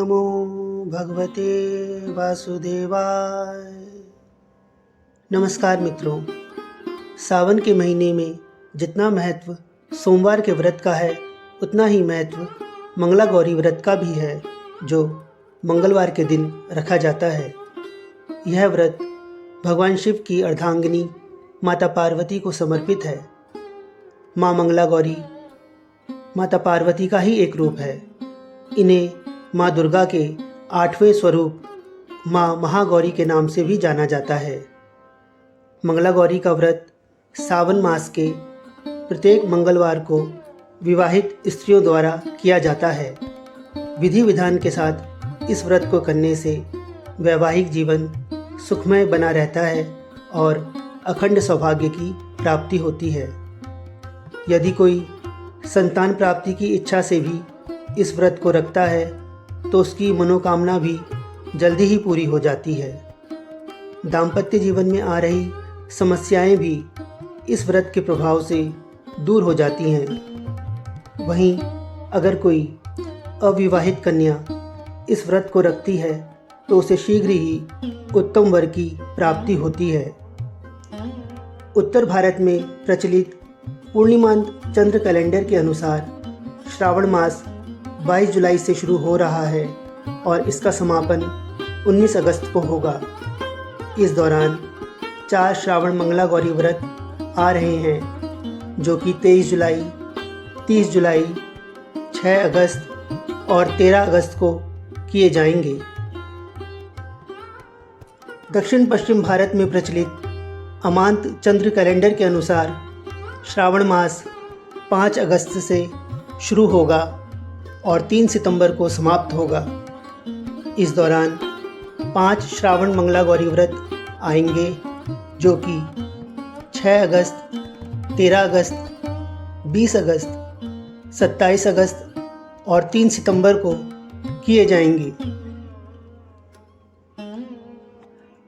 नमो भगवते वासुदेवाय। नमस्कार मित्रों, सावन के महीने में जितना महत्व सोमवार के व्रत का है उतना ही महत्व मंगला गौरी व्रत का भी है, जो मंगलवार के दिन रखा जाता है। यह व्रत भगवान शिव की अर्धांगिनी माता पार्वती को समर्पित है। माँ मंगला गौरी माता पार्वती का ही एक रूप है। इन्हें माँ दुर्गा के 8वें स्वरूप माँ महागौरी के नाम से भी जाना जाता है। मंगला गौरी का व्रत सावन मास के प्रत्येक मंगलवार को विवाहित स्त्रियों द्वारा किया जाता है। विधि विधान के साथ इस व्रत को करने से वैवाहिक जीवन सुखमय बना रहता है और अखंड सौभाग्य की प्राप्ति होती है। यदि कोई संतान प्राप्ति की इच्छा से भी इस व्रत को रखता है तो उसकी मनोकामना भी जल्दी ही पूरी हो जाती है। दाम्पत्य जीवन में आ रही समस्याएं भी इस व्रत के प्रभाव से दूर हो जाती हैं। वहीं अगर कोई अविवाहित कन्या इस व्रत को रखती है तो उसे शीघ्र ही उत्तम वर की प्राप्ति होती है। उत्तर भारत में प्रचलित पूर्णिमांत चंद्र कैलेंडर के अनुसार श्रावण मास 22 जुलाई से शुरू हो रहा है और इसका समापन 19 अगस्त को होगा। इस दौरान 4 श्रावण मंगला गौरी व्रत आ रहे हैं, जो कि 23 जुलाई, 30 जुलाई, 6 अगस्त और 13 अगस्त को किए जाएंगे। दक्षिण पश्चिम भारत में प्रचलित अमांत चंद्र कैलेंडर के अनुसार श्रावण मास 5 अगस्त से शुरू होगा और 3 सितंबर को समाप्त होगा। इस दौरान 5 श्रावण मंगला गौरी व्रत आएंगे, जो कि 6 अगस्त, 13 अगस्त, 20 अगस्त, 27 अगस्त और 3 सितंबर को किए जाएंगे।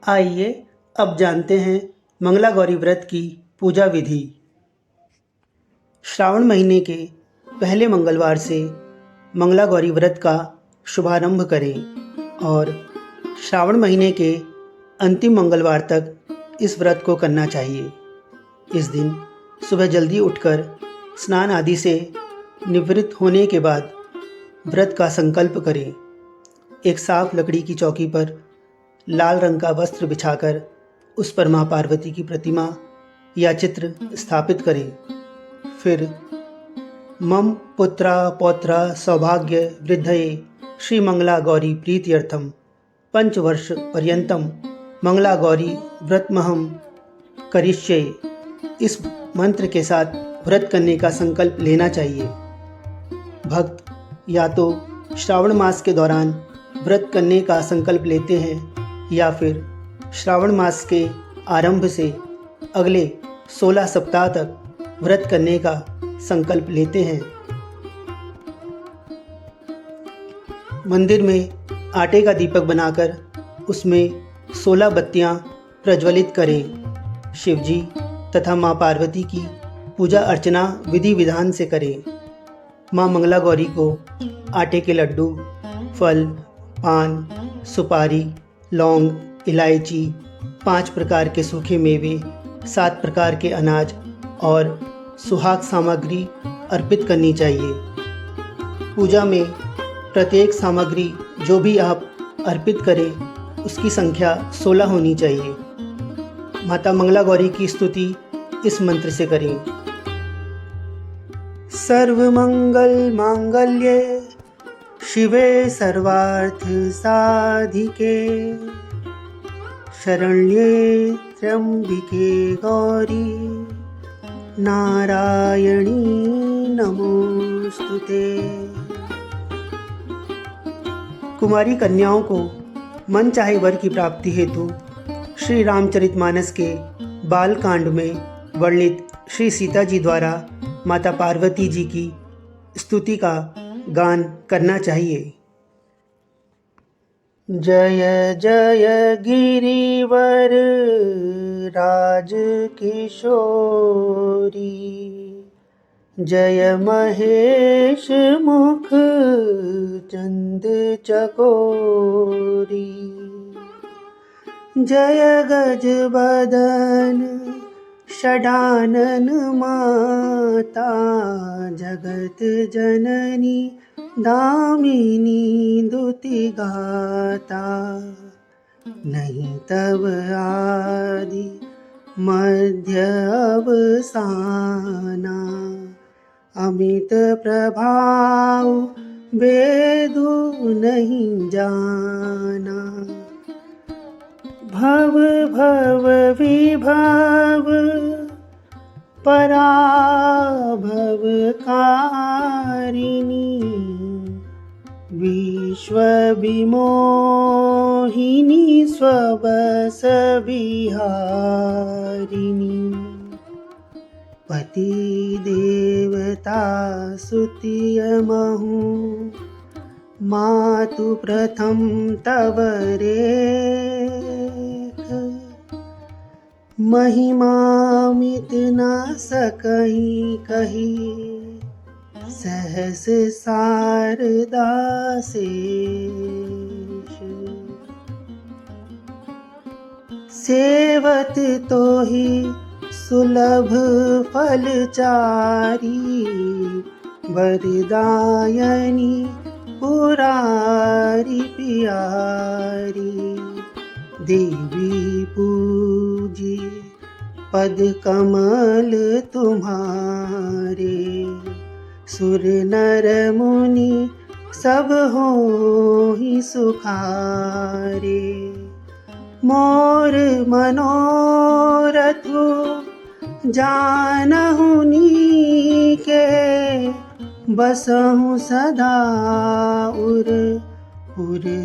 आइए अब जानते हैं मंगला गौरी व्रत की पूजा विधि। श्रावण महीने के पहले मंगलवार से मंगला गौरी व्रत का शुभारंभ करें और श्रावण महीने के अंतिम मंगलवार तक इस व्रत को करना चाहिए। इस दिन सुबह जल्दी उठकर स्नान आदि से निवृत्त होने के बाद व्रत का संकल्प करें। एक साफ लकड़ी की चौकी पर लाल रंग का वस्त्र बिछाकर उस पर माँ पार्वती की प्रतिमा या चित्र स्थापित करें। फिर मम पुत्रा पौत्रा सौभाग्य वृद्धये श्री मंगला गौरी प्रीत्यर्थम 5 वर्ष पर्यंतम मंगला गौरी व्रतमहम करिष्ये, इस मंत्र के साथ व्रत करने का संकल्प लेना चाहिए। भक्त या तो श्रावण मास के दौरान व्रत करने का संकल्प लेते हैं या फिर श्रावण मास के आरंभ से अगले 16 सप्ताह तक व्रत करने का संकल्प लेते हैं। मंदिर में आटे का दीपक बनाकर उसमें 16 बत्तियां प्रज्वलित करें। शिवजी तथा माँ पार्वती की पूजा अर्चना विधि विधान से करें। माँ मंगला गौरी को आटे के लड्डू, फल, पान, सुपारी, लौंग, इलायची, 5 प्रकार के सूखे मेवे, 7 प्रकार के अनाज और सुहाग सामग्री अर्पित करनी चाहिए। पूजा में प्रत्येक सामग्री जो भी आप अर्पित करें उसकी संख्या 16 होनी चाहिए। माता मंगला गौरी की स्तुति इस मंत्र से करें। सर्वमंगल मांगल्ये शिवे सर्वार्थ साधिके शरण्ये त्र्यंबिके गौरी नारायणी नमोस्तुते। कुमारी कन्याओं को मन चाहे वर की प्राप्ति हेतु श्री रामचरितमानस के बाल कांड में वर्णित श्री सीता जी द्वारा माता पार्वती जी की स्तुति का गान करना चाहिए। जय जय गिरिवर राज किशोरी, जय महेश मुख चंद चकोरी, जय गज बदन षडानन माता, जगत जननी दामिनी दुति गाता। नहीं तब आदि मध्य अवसाना, अमित प्रभाव वेदु नहीं जाना। भव भव विभव पराभव कारिणी, विश्व विमोहिनी स्वबस विहारिणी। पति देवता सुतियमहु, मातु प्रथम तव रेख। महिमामित न सकहि कही, सहस शारदा शेष। सेवत तोहि सुलभ फलचारी, वरदायनी पुरारी प्यारी। देवी पूजी पद कमल तुम्हारे, सुर नर मुनि सब होहि सुखारे। मोर मनोरथ जानहु नीके, बसहु सदा उर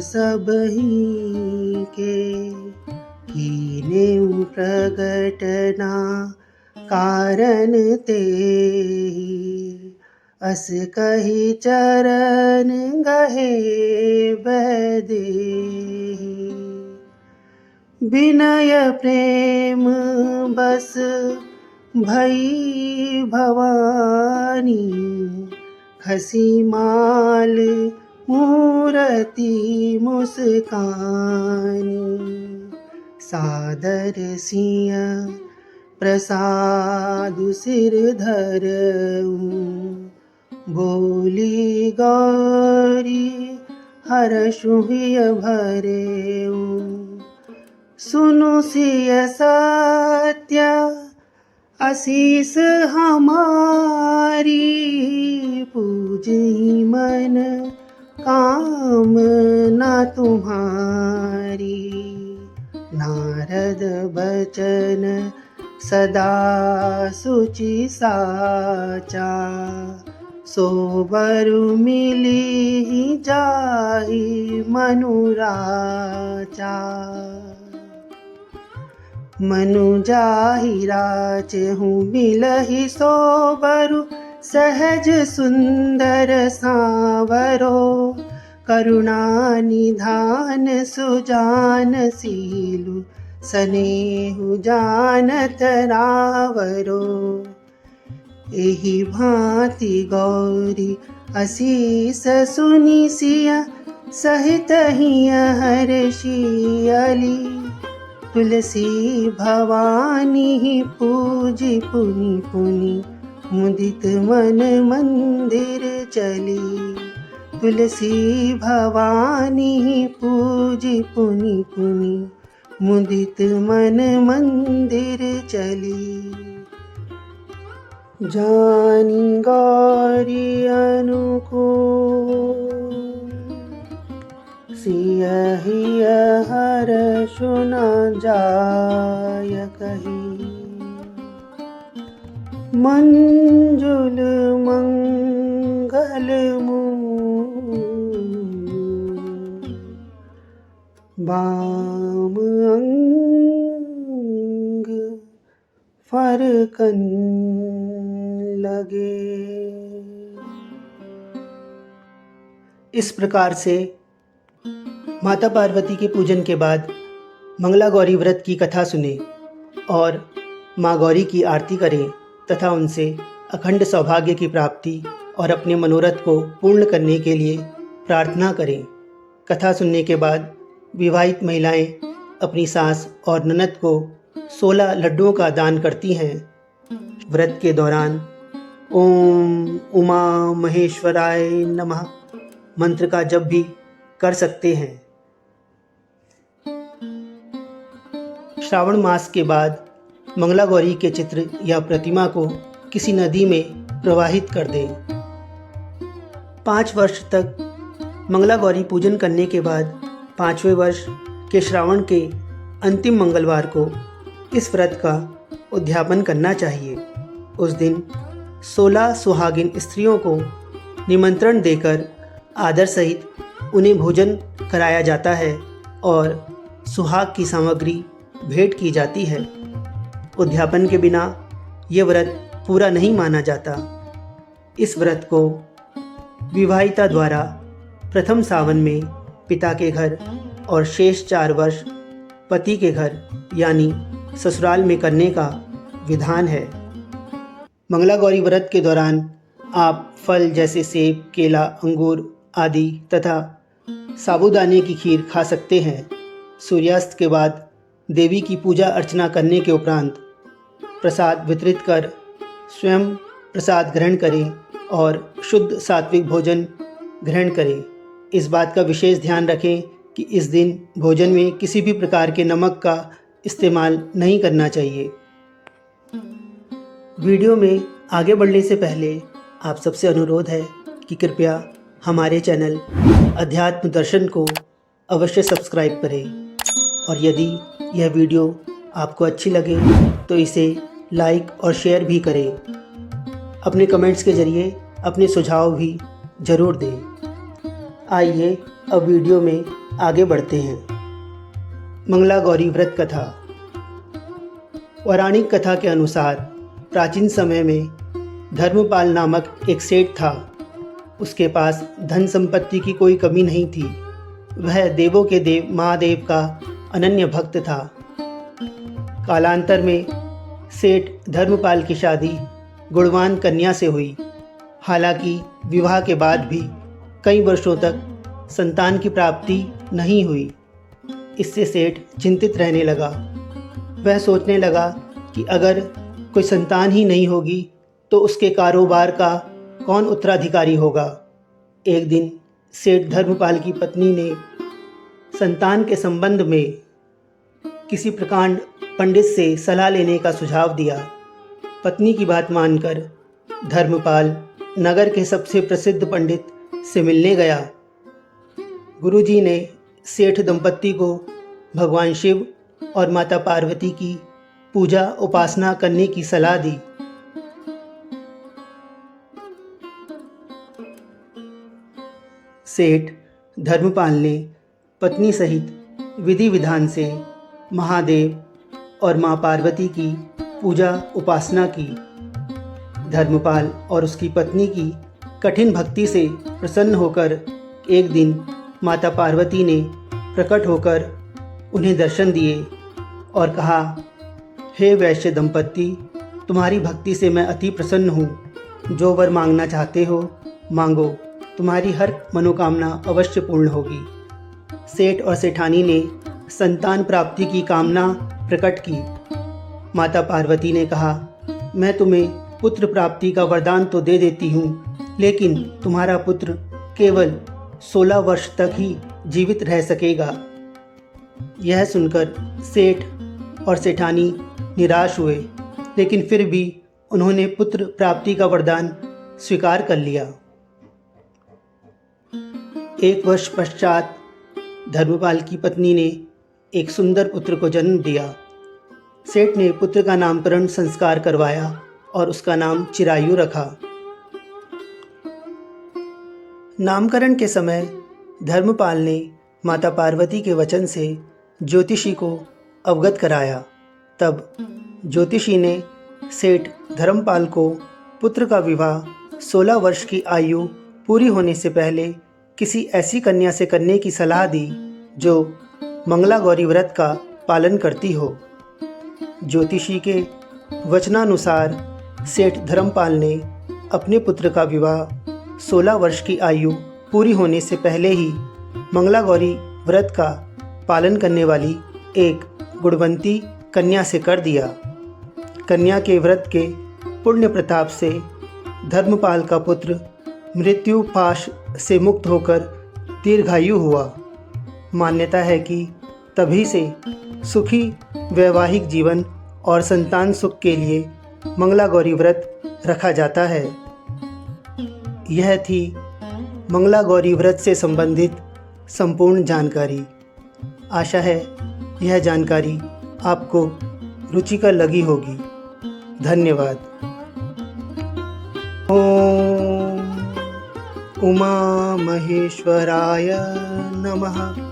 सबहि के। कीनेउ प्रगटना कारण तेहि, अस कहि चरण गहे बदेहि। विनय प्रेम बस भई भवानी, खसी माल मूरति मुस्कानी। सादर सिय प्रसादु सिर धरऊं, बोली गौरी हर्षु हिय भरेऊं। सुनु सिय सत्य आशीष हमारी, पूजहि मन कामना तुम्हारी। नारद बचन सदा सुचि साचा, सोबरु मिली जाहि मनुराचा। मनु जाहि राचहु मिलहि सोबरु, सहज सुंदर सांवरो। करुणा निधान सुजान सीलु, सनेहु जानत रावरो। एहि भांति गौरी असीस सुनि सिया, सहित हिय हर्षियली। तुलसी भवानी पूजी पुनि पुनि, मुदित मन मंदिर चली। तुलसी भवानी पूजी पुनि पुनि, मुदित मन मंदिर चली। जानी गौरी अनुकूल, सिय हिय हर्षु न जाय कही। मंजुल मंगल बाम अंग फरकन लगे। इस प्रकार से माता पार्वती के पूजन के बाद मंगला गौरी व्रत की कथा सुने और माँ गौरी की आरती करें तथा उनसे अखंड सौभाग्य की प्राप्ति और अपने मनोरथ को पूर्ण करने के लिए प्रार्थना करें। कथा सुनने के बाद विवाहित महिलाएं अपनी सास और ननद को 16 लड्डुओं का दान करती हैं। व्रत के दौरान ओम उमा महेश्वराय नमः मंत्र का जप भी कर सकते हैं। श्रावण मास के बाद मंगला गौरी के चित्र या प्रतिमा को किसी नदी में प्रवाहित कर दें। 5 वर्ष तक मंगला गौरी पूजन करने के बाद 5वें वर्ष के श्रावण के अंतिम मंगलवार को इस व्रत का उद्यापन करना चाहिए। उस दिन 16 सुहागिन स्त्रियों को निमंत्रण देकर आदर सहित उन्हें भोजन कराया जाता है और सुहाग की सामग्री भेंट की जाती है। उद्यापन के बिना ये व्रत पूरा नहीं माना जाता। इस व्रत को विवाहिता द्वारा प्रथम सावन में पिता के घर और शेष 4 वर्ष पति के घर यानी ससुराल में करने का विधान है। मंगला गौरी व्रत के दौरान आप फल जैसे सेब, केला, अंगूर आदि तथा साबूदाने की खीर खा सकते हैं। सूर्यास्त के बाद देवी की पूजा अर्चना करने के उपरांत प्रसाद वितरित कर स्वयं प्रसाद ग्रहण करें और शुद्ध सात्विक भोजन ग्रहण करें। इस बात का विशेष ध्यान रखें कि इस दिन भोजन में किसी भी प्रकार के नमक का इस्तेमाल नहीं करना चाहिए। वीडियो में आगे बढ़ने से पहले आप सबसे अनुरोध है कि कृपया हमारे चैनल अध्यात्म दर्शन को अवश्य सब्सक्राइब करें और यदि यह वीडियो आपको अच्छी लगे तो इसे लाइक और शेयर भी करें। अपने कमेंट्स के ज़रिए अपने सुझाव भी ज़रूर दें। आइए अब वीडियो में आगे बढ़ते हैं। मंगला गौरी व्रत कथा। पौराणिक कथा के अनुसार प्राचीन समय में धर्मपाल नामक एक सेठ था। उसके पास धन संपत्ति की कोई कमी नहीं थी। वह देवों के देव महादेव का अनन्य भक्त था। कालांतर में सेठ धर्मपाल की शादी गुणवान कन्या से हुई। हालांकि विवाह के बाद भी कई वर्षों तक संतान की प्राप्ति नहीं हुई। इससे सेठ चिंतित रहने लगा। वह सोचने लगा कि अगर कोई संतान ही नहीं होगी तो उसके कारोबार का कौन उत्तराधिकारी होगा। एक दिन सेठ धर्मपाल की पत्नी ने संतान के संबंध में किसी प्रकांड पंडित से सलाह लेने का सुझाव दिया। पत्नी की बात मानकर धर्मपाल नगर के सबसे प्रसिद्ध पंडित से मिलने गया। गुरुजी ने सेठ दंपत्ति को भगवान शिव और माता पार्वती की पूजा उपासना करने की सलाह दी। सेठ धर्मपाल ने पत्नी सहित विधि विधान से महादेव और माँ पार्वती की पूजा उपासना की। धर्मपाल और उसकी पत्नी की कठिन भक्ति से प्रसन्न होकर एक दिन माता पार्वती ने प्रकट होकर उन्हें दर्शन दिए और कहा, हे वैश्य दंपत्ति, तुम्हारी भक्ति से मैं अति प्रसन्न हूँ। जो वर मांगना चाहते हो मांगो, तुम्हारी हर मनोकामना अवश्य पूर्ण होगी। सेठ और सेठानी ने संतान प्राप्ति की कामना प्रकट की। माता पार्वती ने कहा, मैं तुम्हें पुत्र प्राप्ति का वरदान तो दे देती हूँ, लेकिन तुम्हारा पुत्र केवल 16 वर्ष तक ही जीवित रह सकेगा। यह सुनकर सेठ और सेठानी निराश हुए, लेकिन फिर भी उन्होंने पुत्र प्राप्ति का वरदान स्वीकार कर लिया। 1 वर्ष पश्चात धर्मपाल की पत्नी ने एक सुंदर पुत्र को जन्म दिया। सेठ ने पुत्र का नामकरण संस्कार करवाया और उसका नाम चिरायु रखा। नामकरण के समय धर्मपाल ने माता पार्वती के वचन से ज्योतिषी को अवगत कराया। तब ज्योतिषी ने सेठ धर्मपाल को पुत्र का विवाह 16 वर्ष की आयु पूरी होने से पहले किसी ऐसी कन्या से करने की सलाह दी जो मंगला गौरी व्रत का पालन करती हो। ज्योतिषी के वचनानुसार सेठ धर्मपाल ने अपने पुत्र का विवाह 16 वर्ष की आयु पूरी होने से पहले ही मंगला गौरी व्रत का पालन करने वाली एक गुणवंती कन्या से कर दिया। कन्या के व्रत के पुण्य प्रताप से धर्मपाल का पुत्र मृत्यु पाश से मुक्त होकर दीर्घायु हुआ। मान्यता है कि तभी से सुखी वैवाहिक जीवन और संतान सुख के लिए मंगला गौरी व्रत रखा जाता है। यह थी मंगला गौरी व्रत से संबंधित संपूर्ण जानकारी। आशा है यह जानकारी आपको रुचिकर लगी होगी। धन्यवाद। ओम उमा महेश्वराय नमः।